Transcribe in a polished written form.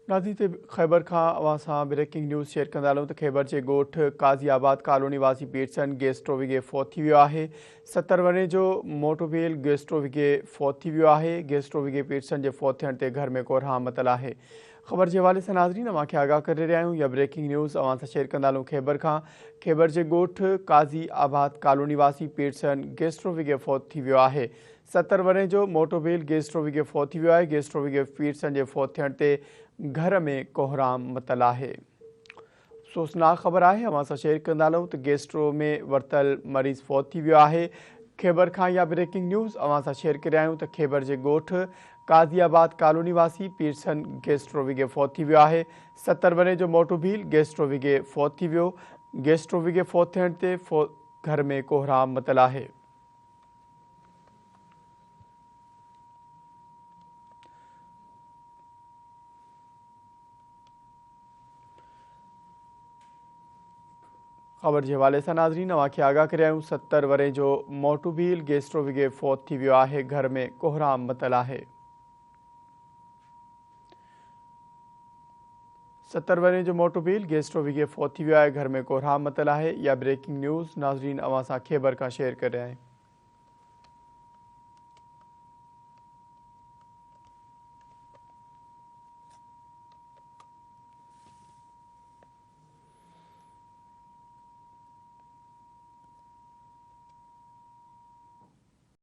नाज़रीन खैबर खां अवां सां ब्रेकिंग न्यूज़ शेयर कंदा हलूं त खैबर जे ॻोठ काज़ियाबाद कॉलोनी वासी पीटसन गैस स्टोव विघे फौत थी वियो आहे। 70 वरे जो मोटोवेल गैस स्टोव विघे फौत थी वियो आहे। गैस स्टोव विघे पीटसन जे फौत थियण ते घर में कोरहाम मतल आहे। ख़बर जे हवाले सां नाज़रीन अवां खे आगाह करे रहिया आहियूं या ब्रेकिंग न्यूज़ अवां सां शेयर कंदा हलूं खैबर खां। खैबर जे ॻोठ काज़ियाबाद कॉलोनी वासी पीटसन गैस स्टोव विघे फौत थी वियो आहे। 70 वरे जो मोटोवेल गैस स्टोव विघे फौत थी वियो आहे। गैस स्टोव विघे पीटसन जे फौत थियण ते घर में कोहराम मतल आहे। अफ़सोसनाक ख़बर आहे अवां सां शेयर कंदा हलूं त गैस स्टोव में वरतल मरीज़ फौत थी वियो आहे। खैबर खां या ब्रेकिंग न्यूज़ अवां सां शेयर करे आहियूं त खैबर जे ॻोठ काज़ियाबाद कॉलोनी वासी पीटसन गैस स्टोव विघे फौत थी वियो आहे। 70 वरे जो मोटोवेल गैस स्टोव विघे फौत थी वियो। गैस स्टोव विघे फौत थियण ते घर में कोहराम मतल आहे। ख़बर जे हवाले सां नाज़रीन अवां खे आगाह करे आहियूं 70 वरे जो मोटोवेल गैस स्टोव विघे फौत थी वियो आहे। घर में कोहराम मतल आहे। 70 वरे जो मोटोवेल गैस स्टोव विघे फौत थी वियो आहे। घर में कोहराम मतल आहे। या ब्रेकिंग न्यूज़ नाज़रीन अवां सां खैबर खां शेयर करे रहिया आहियूं।